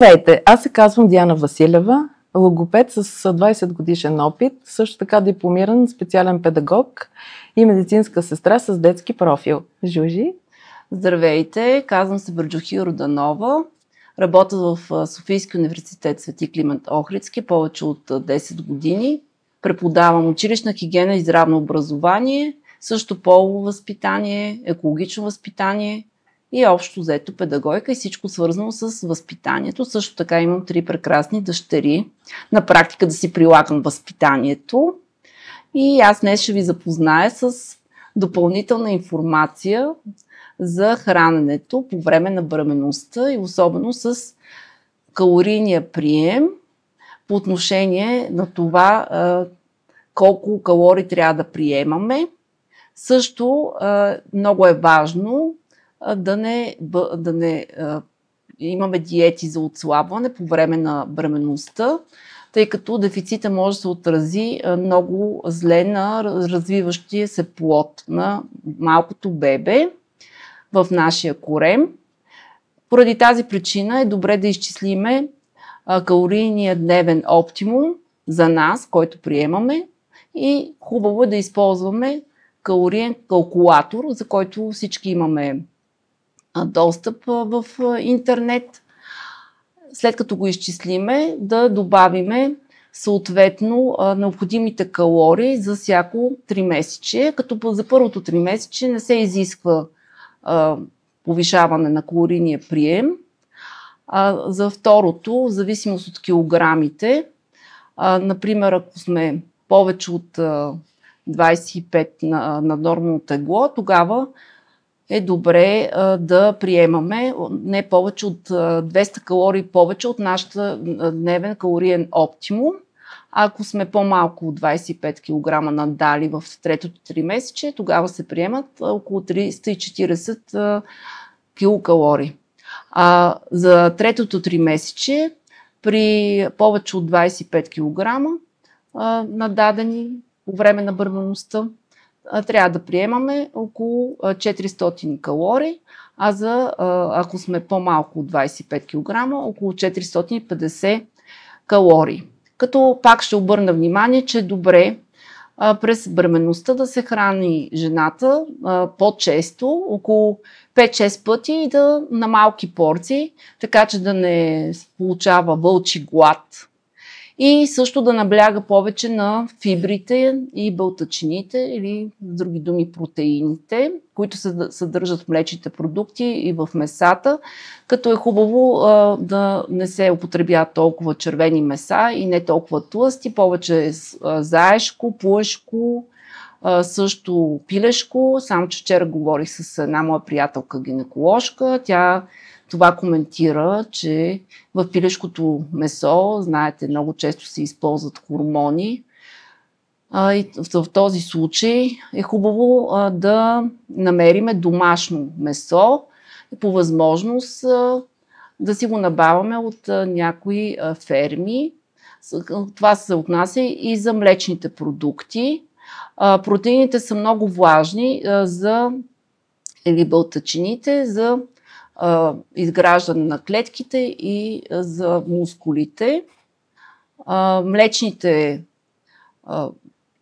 Здравейте, аз се казвам Диана Василева, логопед с 20 годишен опит, също така дипломиран специален педагог и медицинска сестра с детски профил. Жужи? Здравейте, казвам се Бърджухи Роданова. Работя в Софийския университет Свети Климент Охридски повече от 10 години. Преподавам училищна хигиена и здравно образование, също полово възпитание, екологично възпитание и общо взето педагогика и всичко свързано с възпитанието. Също така имам 3 прекрасни дъщери. На практика да си прилагам възпитанието. И аз днес ще ви запозная с допълнителна информация за храненето по време на бременността и особено с калорийния прием по отношение на това колко калории трябва да приемаме. Също много е важно да не имаме диети за отслабване по време на бременността, тъй като дефицита може да се отрази много зле на развиващия се плод на малкото бебе в нашия корем. Поради тази причина е добре да изчислиме калорийния дневен оптимум за нас, който приемаме, и хубаво е да използваме калориен калкулатор, за който всички имаме достъп в интернет. След като го изчислиме, да добавиме съответно необходимите калории за всяко 3-месечие, като за първото 3-месечие не се изисква повишаване на калорийния прием. За второто, в зависимост от килограмите, например, ако сме повече от 25 на нормално тегло, тогава е добре да приемаме не повече от 200 калории повече от нашата дневен калориен оптимум. А ако сме по-малко от 25 кг надали в третото 3-месечие, тогава се приемат около 340 килокалории. За третото 3-месечие при повече от 25 кг нададени по време на бременността, трябва да приемаме около 400 калории, ако сме по-малко от 25 кг, около 450 калории. Като пак ще обърна внимание, че е добре през бременността да се храни жената по-често, около 5-6 пъти и на малки порции, така че да не получава вълчи глад. И също да набляга повече на фибрите и белтъчините, или с други думи протеините, които се съдържат в млечните продукти и в месата, като е хубаво да не се употребяват толкова червени меса и не толкова тлъсти, повече заешко, плъшко, също пилешко. Само че вчера говорих с една моя приятелка гинеколожка, тя това коментира, че в пилешкото месо, знаете, много често се използват хормони. И в този случай е хубаво да намериме домашно месо и по възможност да си го набавяме от някои ферми. Това се отнася и за млечните продукти. Протеините са много важни или белтъчините за изграждане на клетките и за мускулите. Млечните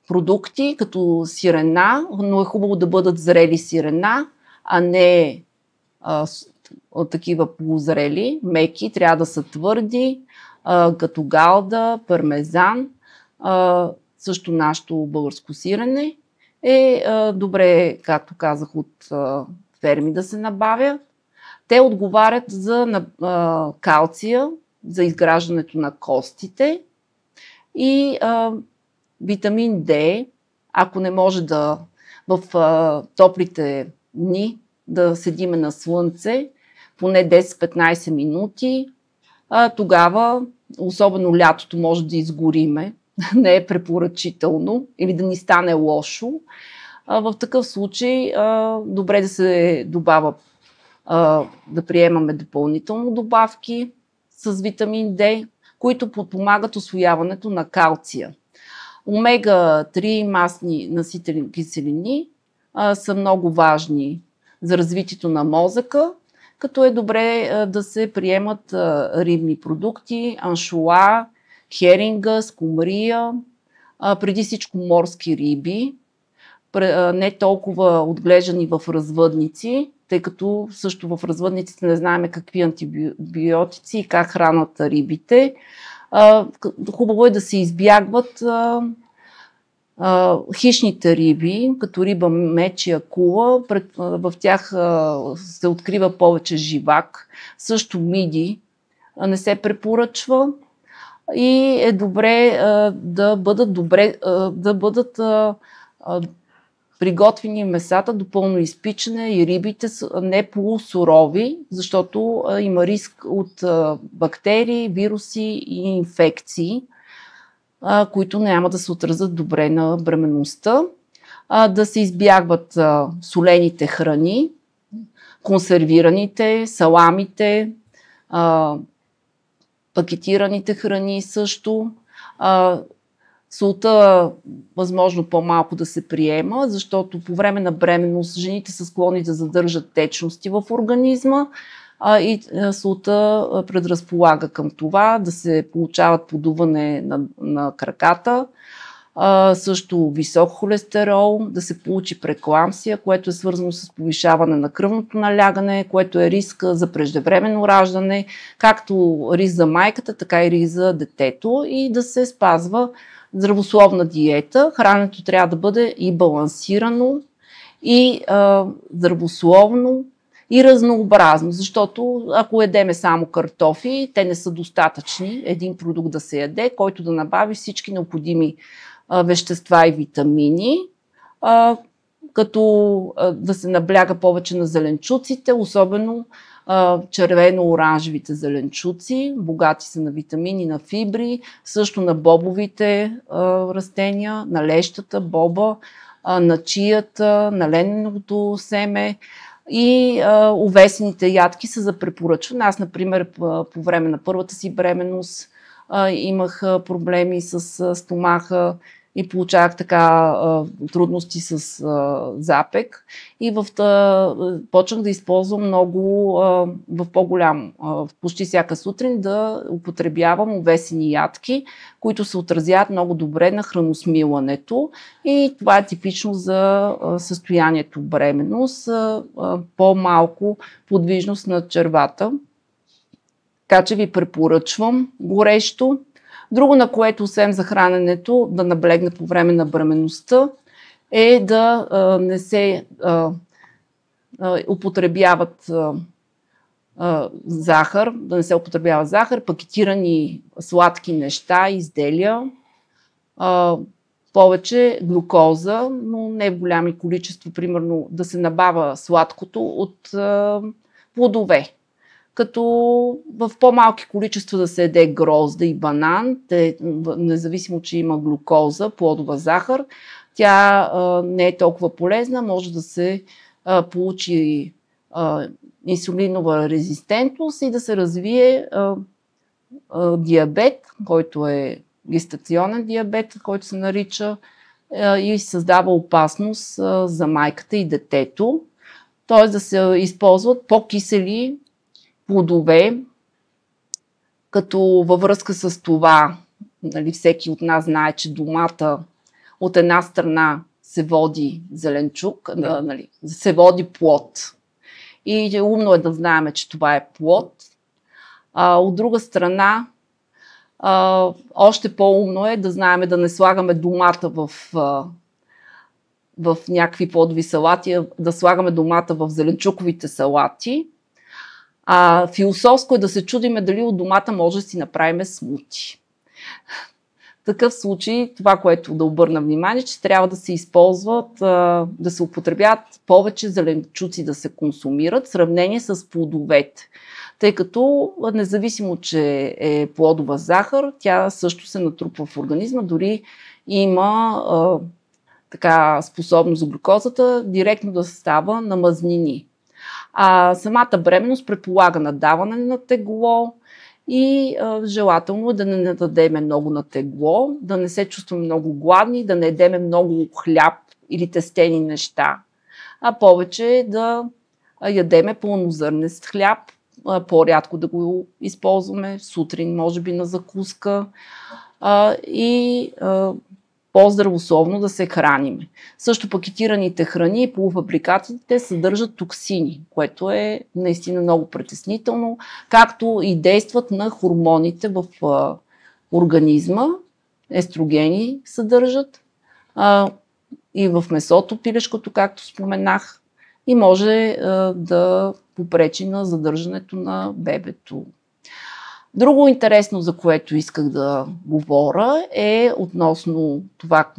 продукти, като сирена, но е хубаво да бъдат зрели сирена, а не такива полузрели, меки, трябва да са твърди, като галда, пармезан. Също нашето българско сирене е добре, както казах, от ферми да се набавя. Те отговарят за калция, за изграждането на костите и витамин D, ако не може в топлите дни да седиме на слънце поне 10-15 минути, тогава, особено лятото, може да изгориме, не е препоръчително или да ни стане лошо. В такъв случай добре да се добавя да приемаме допълнително добавки с витамин D, които подпомагат усвояването на калция. Омега-3 масни наситени киселини са много важни за развитието на мозъка, като е добре да се приемат рибни продукти, аншоа, херинга, скумрия, преди всичко морски риби, не толкова отглеждани в развъдници, тъй като също в развъдниците не знаем какви антибиотици и как хранят рибите. Хубаво е да се избягват хищните риби, като риба, меч и акула. В тях се открива повече живак. Също миди не се препоръчва. И е добре да бъдат приготвени месата до пълно изпичане и рибите не полусурови, защото има риск от бактерии, вируси и инфекции, които няма да се отразят добре на бременността. Да се избягват солените храни, консервираните, саламите, пакетираните храни също. Солта възможно по-малко да се приема, защото по време на бременност жените са склонни да задържат течности в организма и солта предразполага към това да се получават подуване на краката, също висок холестерол, да се получи прееклампсия, което е свързано с повишаване на кръвното налягане, което е риск за преждевременно раждане, както риск за майката, така и риск за детето, и да се спазва здравословна диета. Храненето трябва да бъде и балансирано, и здравословно, и разнообразно, защото ако ядеме само картофи, те не са достатъчни. Един продукт да се яде, който да набави всички необходими вещества и витамини, като да се набляга повече на зеленчуците, особено червено-оранжевите зеленчуци, богати са на витамини, на фибри, също на бобовите растения, на лещата, боба, на чията, на лененото семе и овесените ядки са за препоръчване. Аз, например, по време на първата си бременност имах проблеми с стомаха и получавах така трудности с запек и почнах да използвам много в по-голям, почти всяка сутрин да употребявам овесени ядки, които се отразяват много добре на храносмилането, и това е типично за състоянието бременност, по-малко подвижност на червата. Така че ви препоръчвам горещо. Друго, на което освен за храненето да наблегне по време на бременността, е да не се употребяват захар, да не се употребява захар, пакетирани сладки неща, изделия, повече глюкоза, но не в голями количества, примерно да се набавя сладкото от плодове. Като в по-малки количества да се яде грозда и банан, независимо, че има глюкоза, плодова захар, тя не е толкова полезна, може да се получи инсулинова резистентност и да се развие диабет, който е гестационен диабет, който се нарича, и създава опасност за майката и детето. Т.е. да се използват по-кисели плодове, като във връзка с това, нали, всеки от нас знае, че домата от една страна се води зеленчук, нали, се води плод. И умно е да знаем, че това е плод. От друга страна, още по-умно е да знаем да не слагаме домата в някакви плодови салати, да слагаме домата в зеленчуковите салати. Философско е да се чудиме дали от домата може да си направим смути. В такъв случай, това, което да обърна внимание, че трябва да се използват, да се употребяват повече зеленчуци да се консумират в сравнение с плодовете. Тъй като, независимо, че е плодова захар, тя също се натрупва в организма, дори има така способност за глюкозата директно да става на мазнини. Самата бременност предполага надаване на тегло и желателно е да не нададеме много на тегло, да не се чувстваме много гладни, да не едеме много хляб или тестени неща, а повече да ядеме пълнозърнест хляб, по-рядко да го използваме, сутрин може би на закуска и по-здравословно да се храниме. Също пакетираните храни и полуфабрикатите съдържат токсини, което е наистина много притеснително, както и действат на хормоните в организма, естрогени съдържат и в месото, пилешкото, както споменах, и може да попречи на задържането на бебето. Друго интересно, за което исках да говоря, е относно това,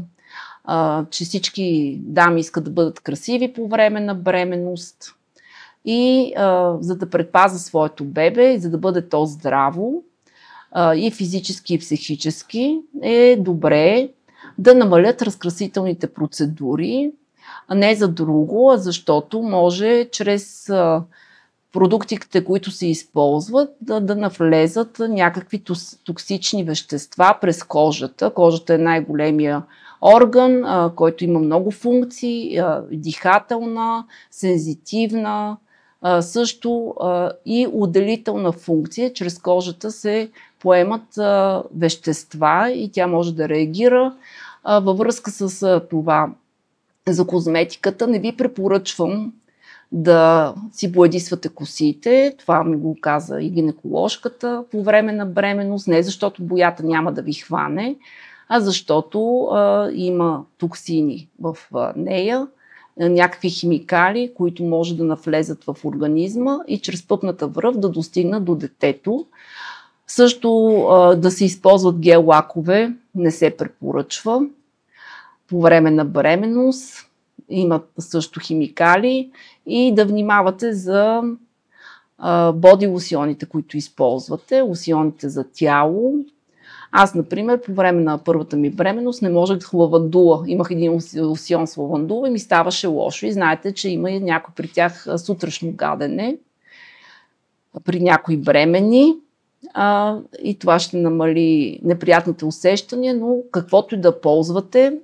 че всички дами искат да бъдат красиви по време на бременност и за да предпаза своето бебе и за да бъде то здраво и физически и психически, е добре да намалят разкрасителните процедури, а не за друго, а защото може чрез продуктите, които се използват, да навлезат някакви токсични вещества през кожата. Кожата е най-големия орган, който има много функции, дихателна, сензитивна, също и отделителна функция. Чрез кожата се поемат вещества и тя може да реагира. Във връзка с това за козметиката не ви препоръчвам да си боядисвате косите. Това ми го каза и гинеколожката по време на бременност. Не защото боята няма да ви хване, а защото има токсини в нея, някакви химикали, които може да навлезат в организма и чрез пъпната връв да достигнат до детето. Също да се използват гел-лакове не се препоръчва по време на бременност. Имат също химикали и да внимавате за боди лосионите, които използвате, лосионите за тяло. Аз, например, по време на първата ми бременност не можех с лавандула. Имах един лосион с лавандула и ми ставаше лошо. И знаете, че има и някой при тях сутрешно гадене, при някои бремени. И това ще намали неприятните усещания, но каквото и да ползвате,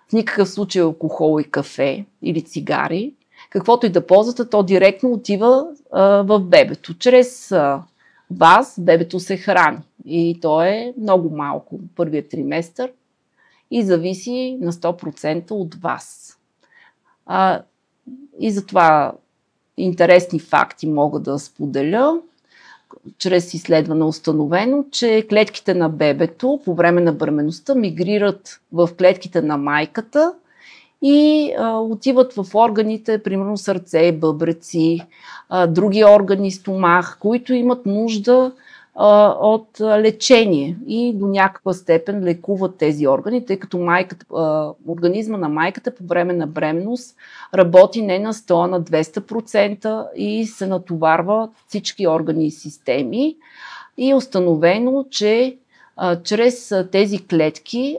в никакъв случай алкохол и кафе или цигари, каквото и да ползвате, то директно отива в бебето. Чрез вас бебето се храни и то е много малко първият триместър и зависи на 100% от вас. И затова интересни факти мога да споделя. Чрез изследване установено, че клетките на бебето по време на бременността мигрират в клетките на майката и отиват в органите, примерно сърце, бъбреци, други органи, стомах, които имат нужда от лечение и до някаква степен лекуват тези органи, тъй като организма на майката по време на бременност работи не на 100, на 200% и се натоварва всички органи и системи. И е установено, че чрез тези клетки,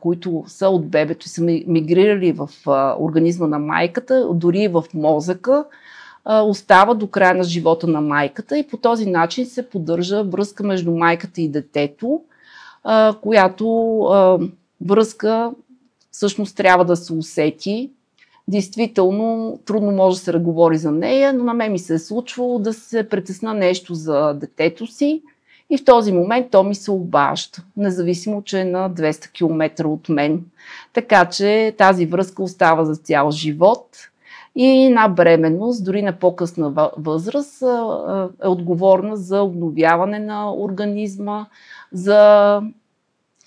които са от бебето и са мигрирали в организма на майката, дори и в мозъка, остава до края на живота на майката и по този начин се поддържа връзка между майката и детето, която връзка всъщност трябва да се усети. Действително трудно може да се говори за нея, но на мен ми се е случвало да се притесна нещо за детето си и в този момент то ми се обажда, независимо, че е на 200 км от мен. Така че тази връзка остава за цял живот. И на бременност, дори на по-късна възраст, е отговорна за обновяване на организма,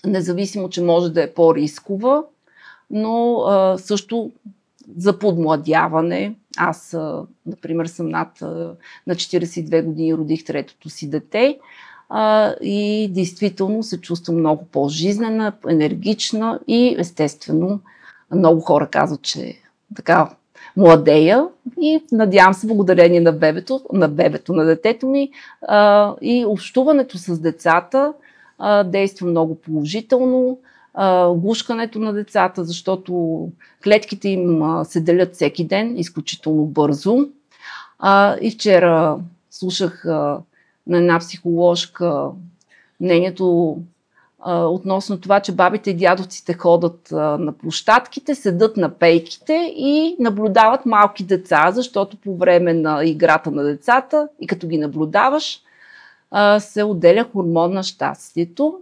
независимо, че може да е по-рискова, но също за подмладяване. Аз, например, съм на 42 години, родих третото си дете и действително се чувствам много по-жизнена, енергична и естествено много хора казват, че така младея и надявам се благодарение на детето ми и общуването с децата действа много положително. Гушкането на децата, защото клетките им се делят всеки ден изключително бързо. И вчера слушах на една психоложка мнението относно това, че бабите и дядовците ходят на площадките, седат на пейките и наблюдават малки деца, защото по време на играта на децата и като ги наблюдаваш, се отделя хормон на щастието,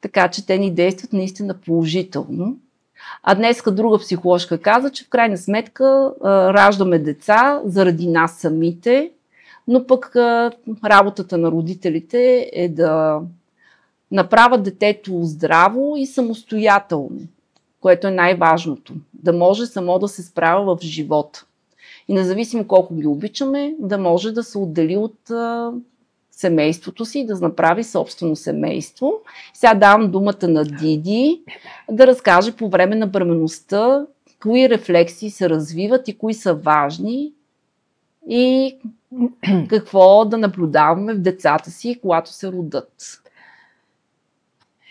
така че те ни действат наистина положително. А днеска друга психоложка каза, че в крайна сметка раждаме деца заради нас самите, но пък работата на родителите е да направят детето здраво и самостоятелно, което е най-важното. Да може само да се справя в живота. И независимо колко ги обичаме, да може да се отдели от семейството си, да направи собствено семейство. Сега давам думата на Диди да разкаже по време на бременността кои рефлексии се развиват и кои са важни и какво да наблюдаваме в децата си, когато се родят.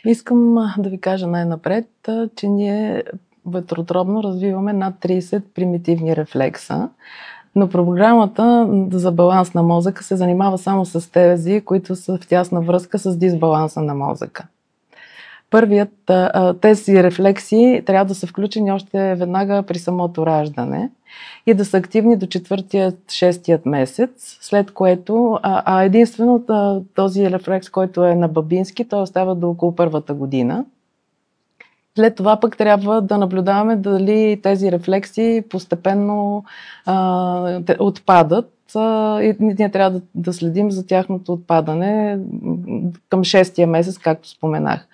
Искам да ви кажа най-напред, че ние вътреутробно развиваме над 30 примитивни рефлекса, но програмата за баланс на мозъка се занимава само с тези, които са в тясна връзка с дисбаланса на мозъка. Тези рефлекси трябва да са включени още веднага при самото раждане и да са активни до 4-6 месец, след което единствено този рефлекс, който е на бабински, той остава до около първата година. След това пък трябва да наблюдаваме дали тези рефлекси постепенно отпадат и ние трябва да следим за тяхното отпадане към 6-тия месец, както споменах.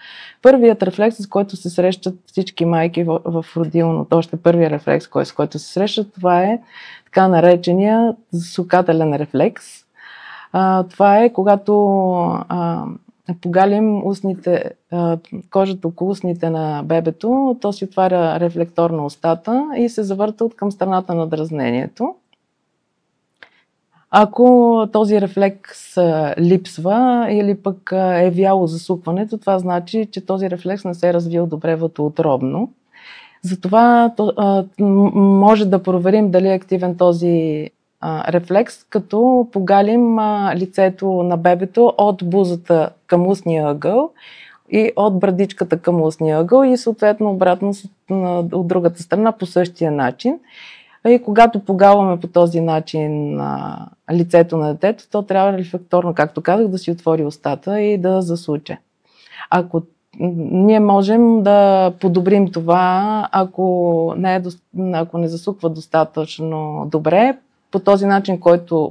Първият рефлекс, с който се срещат всички майки в родилното, още първият рефлекс, с който се срещат, това е така наречения засукателен рефлекс. Това е когато погалим кожата около устните на бебето, то си отваря рефлекторно устата и се завърта от към страната на дразнението. Ако този рефлекс липсва или пък е вяло засукването, това значи, че този рефлекс не се е развил добре вътреутробно. Затова може да проверим дали е активен този рефлекс, като погалим лицето на бебето от бузата към устния ъгъл и от брадичката към устния ъгъл и съответно обратно от другата страна по същия начин. И когато погалваме по този начин лицето на детето, то трябва рефлекторно, както казах, да си отвори устата и да засуче. Ако ние можем да подобрим това, ако не засуква достатъчно добре, по този начин,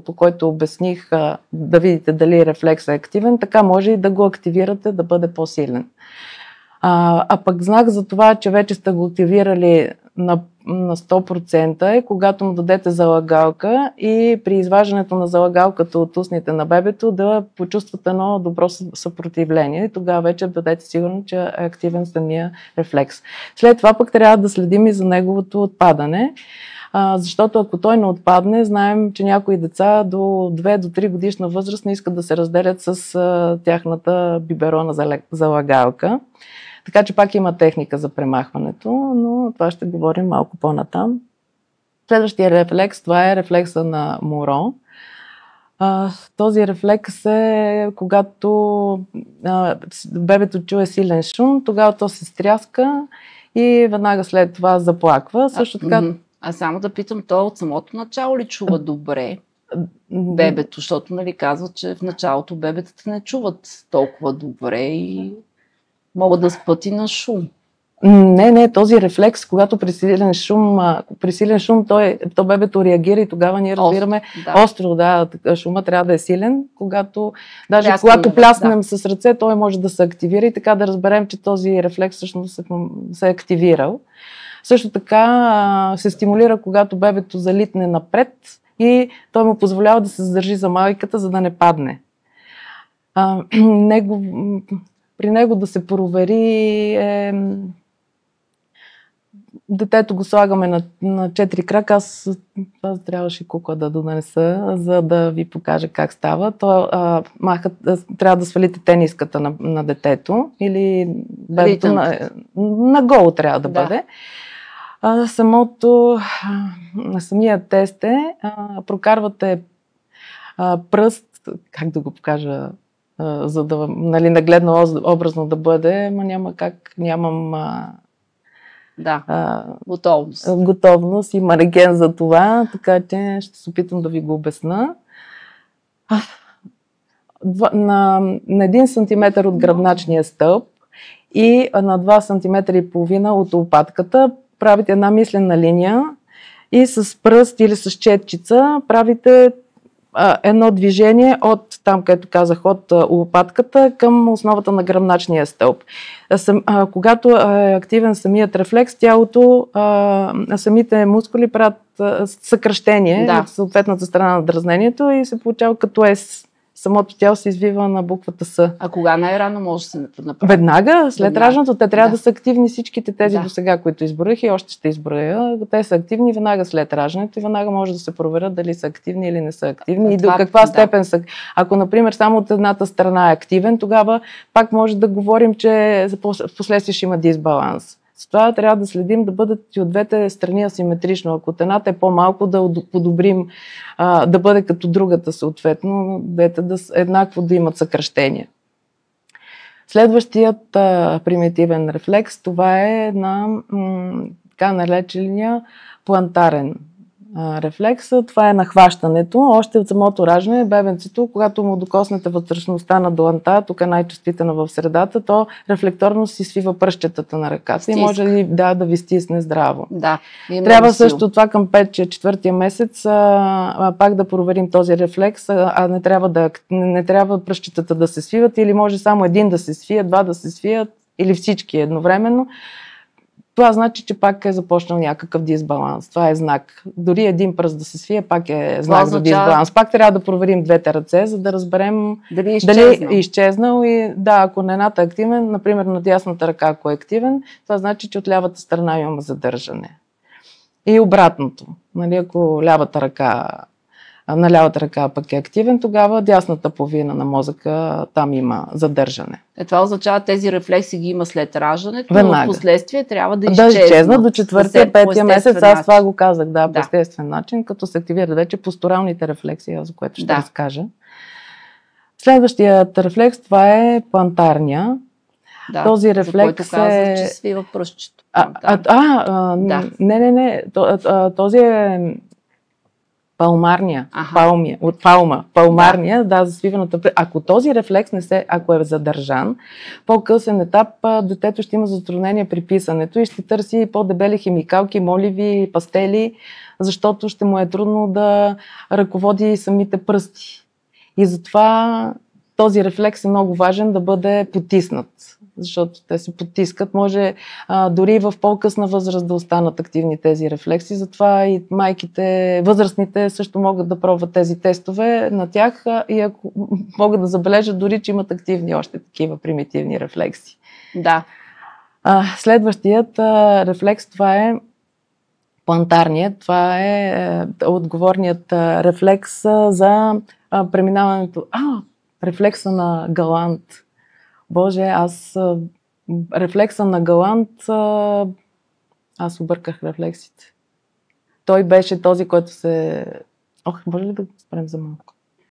по който обясних, да видите дали рефлексът е активен, така може и да го активирате да бъде по-силен. А пък знак за това, че вече сте го активирали на 100% е, когато му дадете залагалка и при изваждането на залагалката от устните на бебето да почувствате едно добро съпротивление и тогава вече бъдете сигурни, че е активен самия рефлекс. След това пък трябва да следим и за неговото отпадане, защото ако той не отпадне, знаем, че някои деца до 2 до 3 годишна възраст не искат да се разделят с тяхната биберона залагалка. Така че пак има техника за премахването, но това ще говорим малко по-натам. Следващия рефлекс, това е рефлекса на Моро. Този рефлекс е когато бебето чуе силен шум, тогава то се стряска и веднага след това заплаква. Също така... само да питам, той от самото начало ли чува добре бебето? Защото казват, че в началото бебетата не чуват толкова добре и могат да спят и на шум. Не, този рефлекс, когато при силен шум, то бебето реагира и тогава ние разбираме остро, шума трябва да е силен, когато пляснем с ръце, той може да се активира и така да разберем, че този рефлекс всъщност се е активирал. Също така се стимулира, когато бебето залитне напред и той му позволява да се задържи за майката, за да не падне. При него да се провери детето го слагаме на 4 крака. Аз трябваше кукла да донеса, за да ви покажа как става. Трябва да свалите тениската на детето или бебето на голо трябва да бъде. Самия тест прокарвате пръст, как да го покажа за да, нали, нагледно образно да бъде, но няма как, нямам готовност и манекен за това, така че ще се опитам да ви го обясна. На 1 сантиметър от гръбначния стълб и на 2 см и половина от лопатката правите една мислена линия и с пръст или с четчица правите едно движение от там, където казах, от лопатката към основата на гръбначния стълб. Когато е активен самият рефлекс, тялото, самите мускули правят съкращение от съответната страна на дразнението и се получава като S. Самото тяло се извива на буквата С. А кога най-рано може да се направи? Веднага, след раждането. Те трябва да са активни всичките тези до сега, които изброих и още ще изброя. Те са активни веднага след раждането и веднага може да се проверят дали са активни или не са активни и до каква степен са. Ако, например, само от едната страна е активен, тогава пак може да говорим, че в последствие ще има дисбаланс. Затова трябва да следим да бъдат и от двете страни асиметрично. Ако от едната е по-малко, да подобрим, да бъде като другата съответно, двете еднакво да имат съкращения. Следващият примитивен рефлекс, това е на така наречения плантарен рефлекс. Това е нахващането. Още от самото раждане, бебенцето, когато му докоснете вътрешността на дланта, тук е най-чувствителна в средата, то рефлекторно си свива пръщетата на ръката и може ли да ви стисне здраво. Да, трябва също това към 5-4 месец пак да проверим този рефлекс, не трябва пръщетата да се свиват или може само един да се свие, два да се свият или всички едновременно. Това значи, че пак е започнал някакъв дисбаланс. Това е знак. Дори един пръст да се свие, пак е знак за дисбаланс. Пак трябва да проверим двете ръце, за да разберем дали е изчезнал. И ако на едната е активен, например на дясната ръка, ако е активен, това значи, че от лявата страна имаме задържане. И обратното. Нали, ако на лявата ръка пък е активен, тогава дясната половина на мозъка там има задържане. Това означава, тези рефлекси ги има след раждането, но в последствие трябва да изчезнат. Да изчезнат до 4-5 месец. Аз това го казах, по естествен начин, като се активират вече постуралните рефлекси, за което ще разкажа. Следващият рефлекс, това е плантарния. Този рефлекс за който казах, че свива пръстчето. Не. Този е палмарния, палмарния, за свиваната. Ако този рефлекс ако е задържан, по-късен етап детето ще има затруднение при писането и ще търси по-дебели химикалки, моливи, пастели, защото ще му е трудно да ръководи самите пръсти. И затова този рефлекс е много важен да бъде потиснат, защото те се потискат. Може дори в по-късна възраст да останат активни тези рефлекси. Затова и майките, възрастните също могат да пробват тези тестове на тях и ако могат да забележат дори, че имат активни още такива примитивни рефлекси. Да. Следващият рефлекс, това е плантарният. Това е отговорният рефлекс за преминаването. Рефлекса на Галант. Боже, рефлекса на Галант, аз обърках рефлексите. Той беше този, който може ли да го спрем за малко?